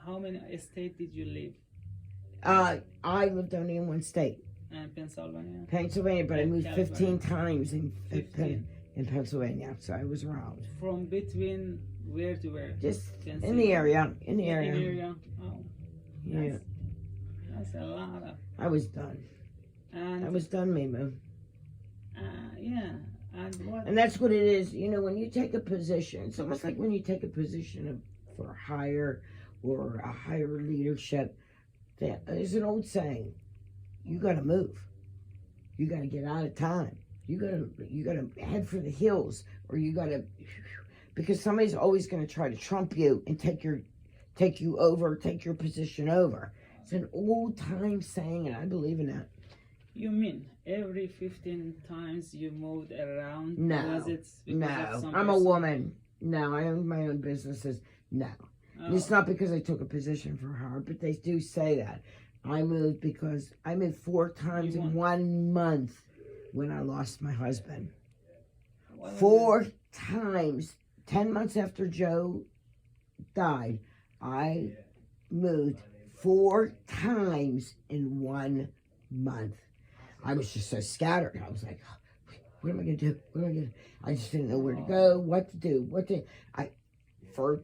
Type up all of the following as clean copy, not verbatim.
how many state did you live? I lived only in one state, Pennsylvania. Pennsylvania, but I And moved California. 15 times in 15. in Pennsylvania, so I was around. From between where to where? Just in the Pennsylvania. area, in the In area. area. Oh, Yeah, that's a lot of. I was done. And I was done, Memo. yeah. And what? And that's what it is. You know, when you take a position, it's almost like when you take a position for hire or a higher leadership. There's an old saying: you got to move. You got to get out of time. You got to head for the hills, or you got to, because somebody's always going to try to trump you and take your position over. It's an old time saying, and I believe in that. You mean every 15 times you moved around? No, because no. of some I'm a person? woman. No, I own my own businesses. No. Oh. It's not because I took a position for her, but they do say that. I moved because I moved 4 times in 1 month when I lost my husband. 4 times. 10 months after Joe died, I moved 4 times in 1 month. I was just so scattered. I was like, what am I going to do? What am I going to do? I just didn't know where to go, what to do, for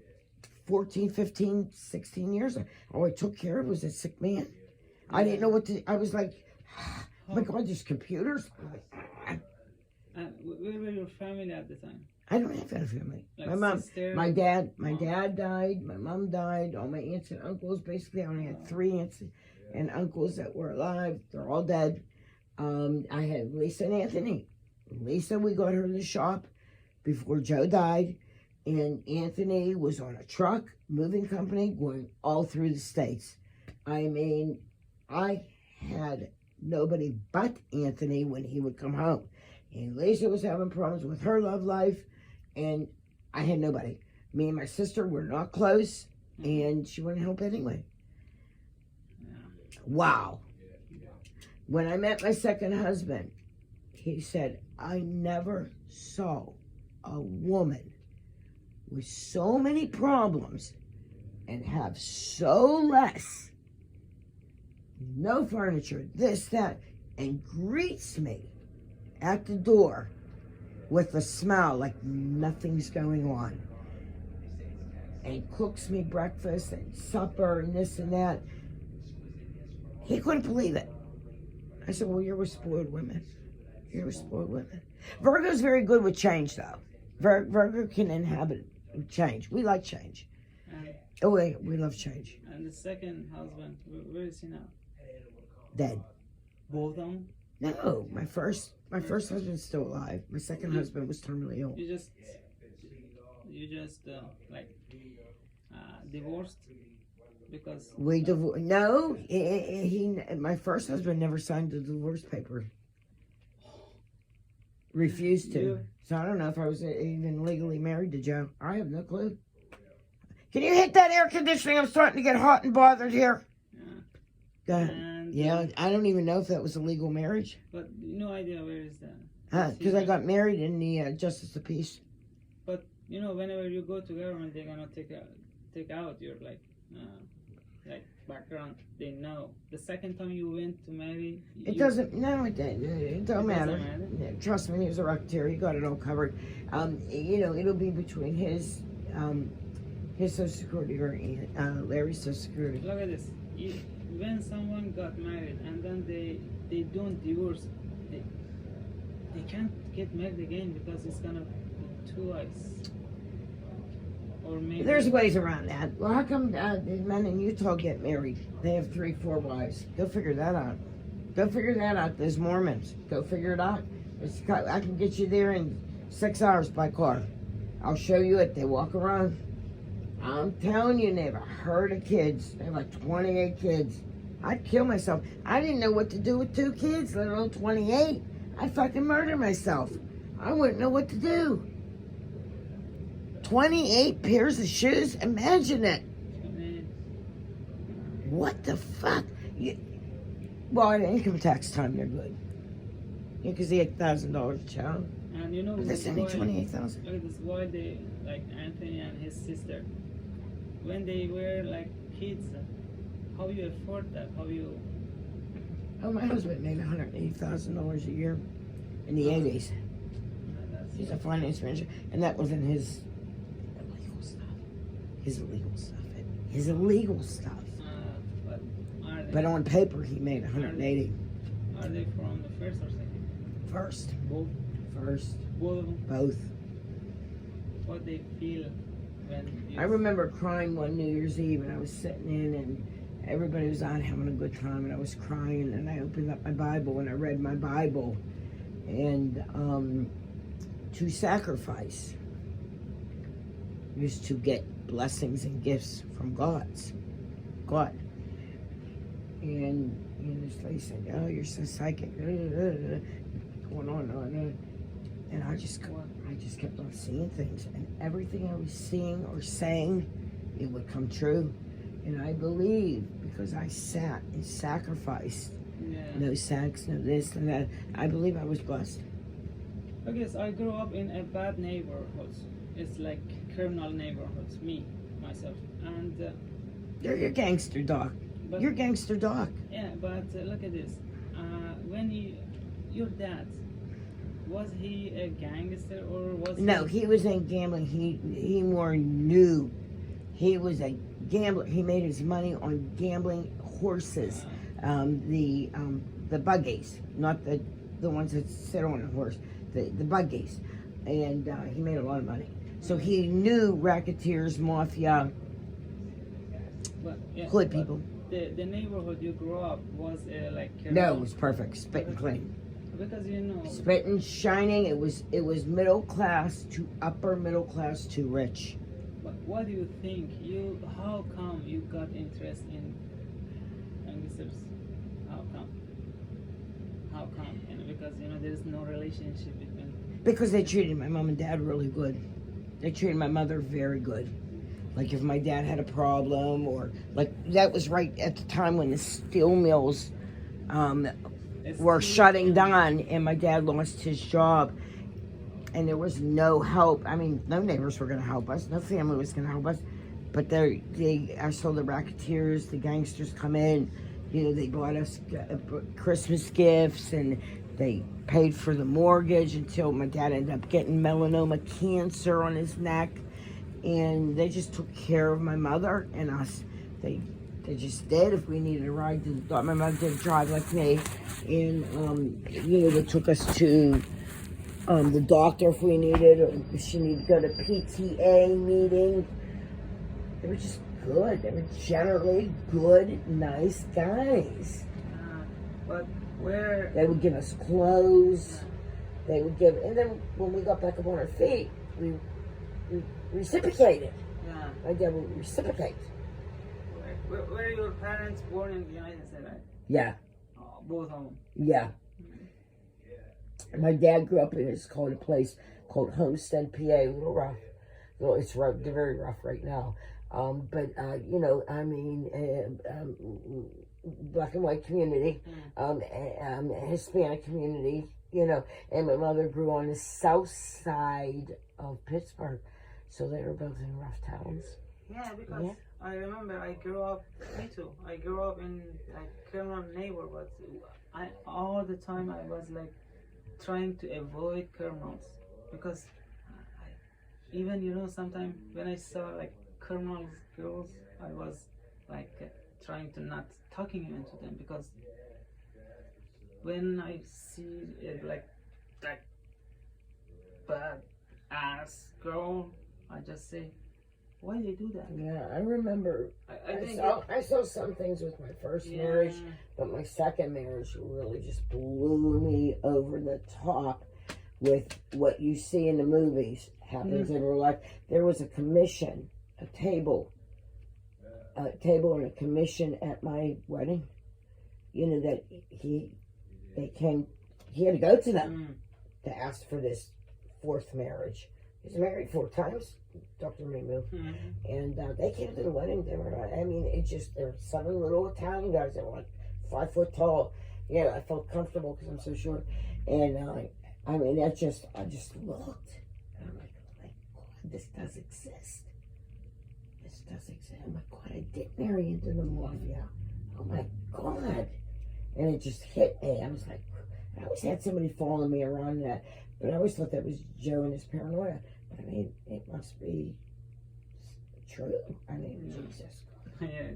14, 15, 16 years, all I took care of was a sick man. I didn't know what to, I was like, oh my God, there's computers. Where were your family at the time? I don't have a family. Like my mom, sister? my dad died, my mom died, all my aunts and uncles, basically I only had 3 aunts and uncles that were alive. They're all dead. I had Lisa and Anthony. Lisa, we got her in the shop before Joe died. And Anthony was on a truck, moving company, going all through the States. I mean, I had nobody but Anthony when he would come home. And Lisa was having problems with her love life, and I had nobody. Me and my sister were not close, and she wouldn't help anyway. Wow. When I met my second husband, he said, I never saw a woman with so many problems and have so less, no furniture, this, that, and greets me at the door with a smile like nothing's going on, and cooks me breakfast and supper and this and that. He couldn't believe it. I said, well, you're with spoiled women. You're with spoiled women. Virgo's very good with change, though. Virgo can inhabit change. We like change. We love change. And the second husband, where is he now? Dead. Both of them? No, my first husband's still alive. My second husband was terminally ill. You just divorced because We divorced. No, my first husband never signed the divorce paper. Refused to. So I don't know if I was even legally married to Joe. I have no clue. Can you hit that air conditioning? I'm starting to get hot and bothered here. Go ahead. Yeah, I don't even know if that was a legal marriage. But no idea where is that. Because I got married in the Justice of Peace. But whenever you go to government, they're gonna take out your background. They know. The second time you went to marry, It doesn't. No, it don't matter. Yeah, trust me, he was a racketeer. He got it all covered. It'll be between his Social Security or Larry's Social Security. Look at this. When someone got married and then they don't divorce, they can't get married again because it's gonna be twice. Or maybe There's ways around that. Well, how come men in Utah get married? They have 3, 4 wives. Go figure that out. Go figure that out. There's Mormons. Go figure it out. I can get you there in 6 hours by car. I'll show you it. They walk around. I'm telling you, they have a herd of kids. They have like 28 kids. I'd kill myself. I didn't know what to do with 2 kids, let alone 28. I'd fucking murder myself. I wouldn't know what to do. 28 pairs of shoes? Imagine it. What the fuck? Well, at income tax time, they're good. Because they get $1,000 a child. And But that's only $28,000. Look at this. Why they like Anthony and his sister? when they were like kids, how you afford that? How you? Oh, my husband made $180,000 a year in the 80s. He's a finance manager, and that wasn't his illegal stuff. His illegal stuff. But on paper, he made 180. Are they from the first or second? First. Both. First. Both of them. Both. What they feel when you... I remember crying one New Year's Eve, and I was sitting in, and everybody was out having a good time, and I was crying, and I opened up my Bible, and I read my Bible, and to sacrifice is to get blessings and gifts from God. And this lady said, "Oh, you're so psychic." Going on. And I just kept on seeing things, and everything I was seeing or saying, it would come true. And I believe, because I sat and sacrificed, no sex, no this and that, I believe I was blessed. I guess I grew up in a bad neighborhood. It's like criminal neighborhoods, myself. And You're gangster, Doc. You're gangster, Doc. Yeah, but look at this. When your dad, was he a gangster or was No, he was in gambling. He more knew. He was a gambler. He made his money on gambling horses. The buggies, not the ones that sit on a horse. The buggies. And he made a lot of money. So he knew racketeers, mafia, hood people. The neighborhood you grew up was like... No, it was perfect. Spit and clean. Because you know... Spit and shining. It was middle class to upper middle class to rich. But what do you think? How come you got interest in gangsters? How come? Because there's no relationship between... Because they treated my mom and dad really good. They treated my mother very good. Like if my dad had a problem, or like that was right at the time when the steel mills were shutting down, and my dad lost his job, and there was no help. I mean, no neighbors were going to help us, no family was going to help us. But I saw the racketeers, the gangsters come in. They bought us Christmas gifts, and they paid for the mortgage until my dad ended up getting melanoma cancer on his neck. And they just took care of my mother and us. They just did. If we needed a ride to the doctor, my mother didn't drive like me. And, they took us to the doctor if we needed, or if she needed to go to PTA meeting. They were just good. They were generally good, nice guys. But where... They would give us clothes. And then when we got back up on our feet, we reciprocated. Yeah. My dad would reciprocate. Were your parents born in the United States, right? Yeah. Oh, both of them? Yeah. My dad grew up in a place called Homestead, PA, a little rough. It's rough, they're very rough right now. Black and white community, Hispanic community, and my mother grew on the south side of Pittsburgh. So they were both in rough towns. Yeah, because I remember me too. I grew up in like criminal neighborhoods. All the time I was like trying to avoid criminals, because even sometimes when I saw like criminal girls, I was like trying to not talking even to them, because when I see like that bad ass girl, I just say, why they do that? Yeah, I remember. I saw some things with my first marriage, but my second marriage really just blew me over the top with what you see in the movies happens in real life. There was a commission, a table and a commission at my wedding. That he had to go to them to ask for this fourth marriage. He's married 4 times, Dr. Memos. And they came to the wedding. They were, they're 7 little Italian guys that were like 5 foot tall. I felt comfortable because I'm so short. And I just looked. And I'm like, oh my God, this does exist. This I was like, oh my God, I did marry into the mafia. Oh my God. And it just hit me. I was like, I always had somebody following me around that, but I always thought that was Joe and his paranoia. But I mean, it must be true. I mean, Jesus. Yeah.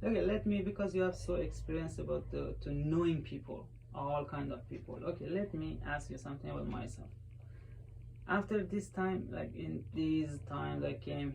Okay, let me, because you have so experience about to knowing people, all kind of people. Okay, let me ask you something about myself. After this time, like in these times I came